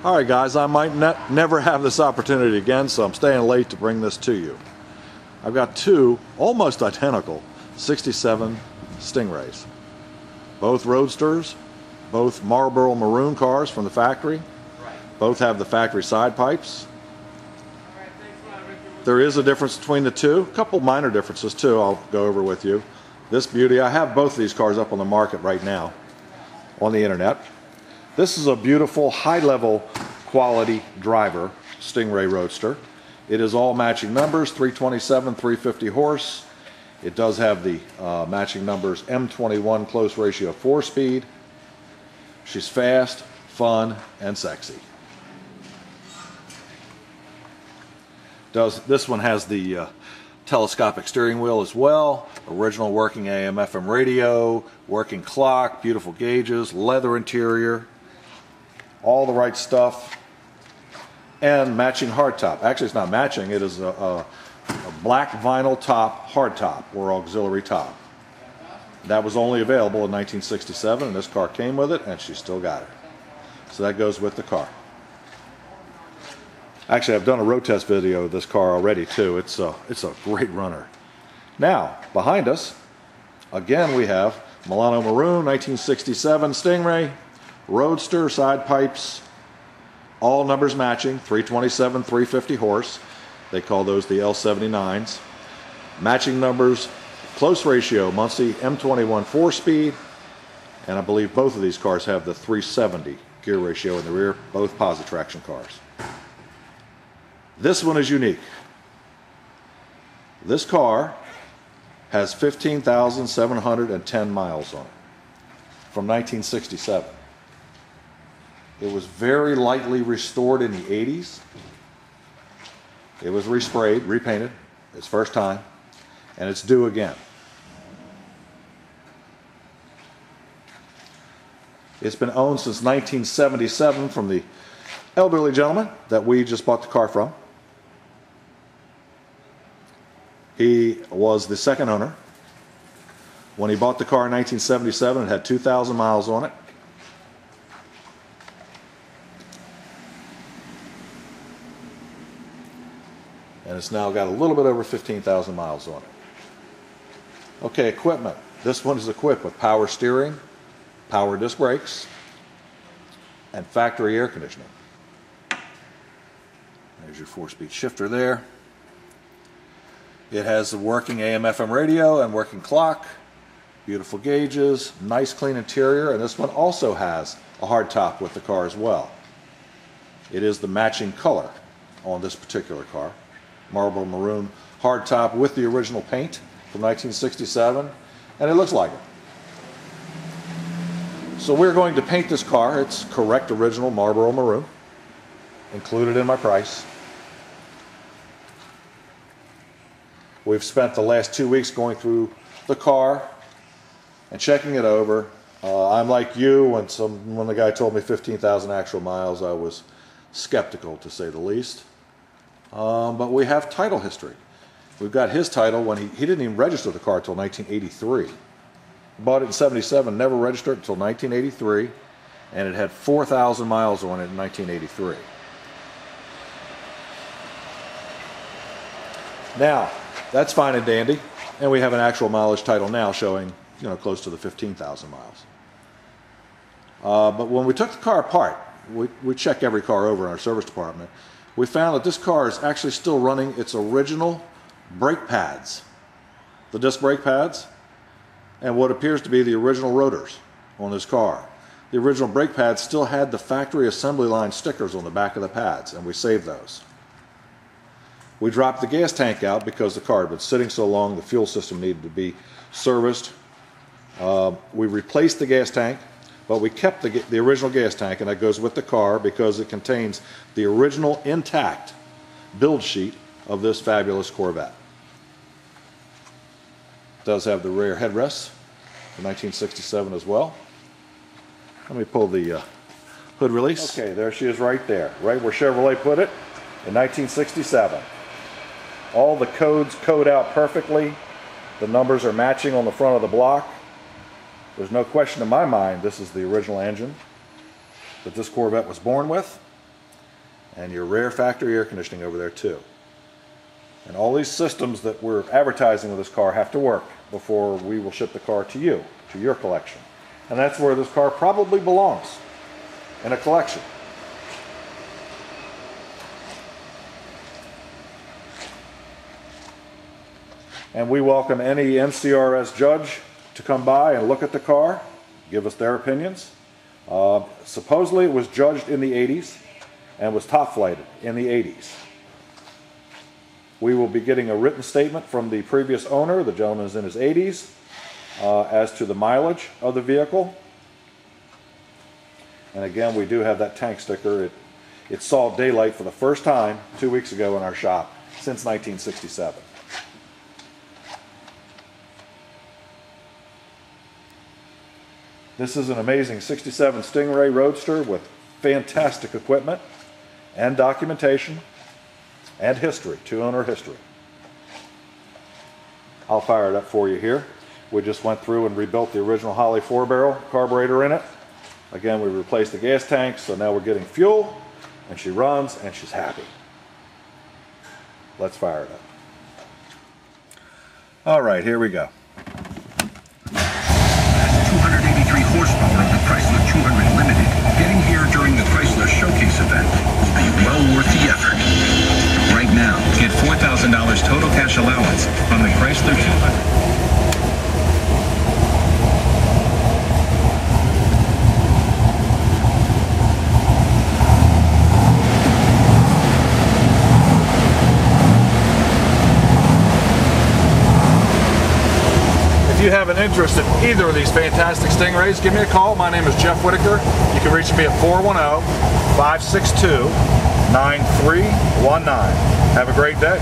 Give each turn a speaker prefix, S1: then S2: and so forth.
S1: Alright guys, I might never have this opportunity again, so I'm staying late to bring this to you. I've got two almost identical 67 Stingrays. Both roadsters, both Marlboro maroon cars from the factory. Both have the factory side pipes. There is a difference between the two, a couple minor differences too I'll go over with you. This beauty, I have both of these cars up on the market right now on the internet. This is a beautiful high-level quality driver Stingray Roadster. It is all matching numbers, 327, 350 horse. It does have the matching numbers M21 close ratio 4-speed. She's fast, fun, and sexy. This one has the telescopic steering wheel as well, original working AM/FM radio, working clock, beautiful gauges, leather interior, all the right stuff, and matching hardtop. Actually, it's not matching, it is a black vinyl top hardtop or auxiliary top. That was only available in 1967, and this car came with it, and she still got it. So that goes with the car. Actually, I've done a road test video of this car already too. It's a great runner. Now, behind us, again we have Milano Maroon 1967 Stingray, Roadster, side pipes, all numbers matching, 327, 350 horse. They call those the L79s. Matching numbers, close ratio, Muncie M21 4-speed, and I believe both of these cars have the 370 gear ratio in the rear, both positive traction cars. This one is unique. This car has 15,710 miles on it from 1967. It was very lightly restored in the 80s. It was resprayed, repainted, its first time, and it's due again. It's been owned since 1977 from the elderly gentleman that we just bought the car from. He was the second owner. When he bought the car in 1977, it had 2,000 miles on it. And it's now got a little bit over 15,000 miles on it. Okay, equipment. This one is equipped with power steering, power disc brakes, and factory air conditioning. There's your 4-speed shifter there. It has the working AM/FM radio and working clock, beautiful gauges, nice clean interior, and this one also has a hard top with the car as well. It is the matching color on this particular car. Marlboro maroon hard top with the original paint from 1967, and it looks like it. So we're going to paint this car. It's correct original Marlboro maroon, included in my price. We've spent the last 2 weeks going through the car and checking it over. I'm like you, when the guy told me 15,000 actual miles, I was skeptical to say the least. But we have title history. We've got his title when he didn't even register the car until 1983. Bought it in 77, never registered until 1983, and it had 4,000 miles on it in 1983. Now, that's fine and dandy, and we have an actual mileage title now showing, close to the 15,000 miles. But when we took the car apart, we check every car over in our service department. We found that this car is actually still running its original brake pads, the disc brake pads, and what appears to be the original rotors on this car. The original brake pads still had the factory assembly line stickers on the back of the pads, and we saved those. We dropped the gas tank out because the car had been sitting so long, the fuel system needed to be serviced. We replaced the gas tank, but we kept the original gas tank, and that goes with the car because it contains the original intact build sheet of this fabulous Corvette. It does have the rear headrests from 1967 as well. Let me pull the hood release. Okay, there she is right there, right where Chevrolet put it in 1967. All the codes code out perfectly. The numbers are matching on the front of the block. There's no question in my mind this is the original engine that this Corvette was born with. and your rear factory air conditioning over there too. And all these systems that we're advertising with this car have to work before we will ship the car to you, to your collection. And that's where this car probably belongs, in a collection. And we welcome any NCRS judge to come by and look at the car, give us their opinions. Supposedly it was judged in the 80s and was top flighted in the 80s. We will be getting a written statement from the previous owner, the gentleman is in his 80s, as to the mileage of the vehicle. And again, we do have that tank sticker. It saw daylight for the first time 2 weeks ago in our shop since 1967. This is an amazing 67 Stingray Roadster with fantastic equipment and documentation and history, two-owner history. I'll fire it up for you here. We just went through and rebuilt the original Holley 4-barrel carburetor in it. Again, we replaced the gas tank, so now we're getting fuel, and she runs, and she's happy. Let's fire it up. All right, here we go.
S2: 283 horsepower of the Chrysler 200 Limited, getting here during the Chrysler Showcase event will be well worth the effort. Right now, get $4,000 total cash allowance on the Chrysler 200.
S1: If you have an interest in either of these fantastic Stingrays, give me a call. My name is Jeff Whitaker. You can reach me at 410-562-9319. Have a great day.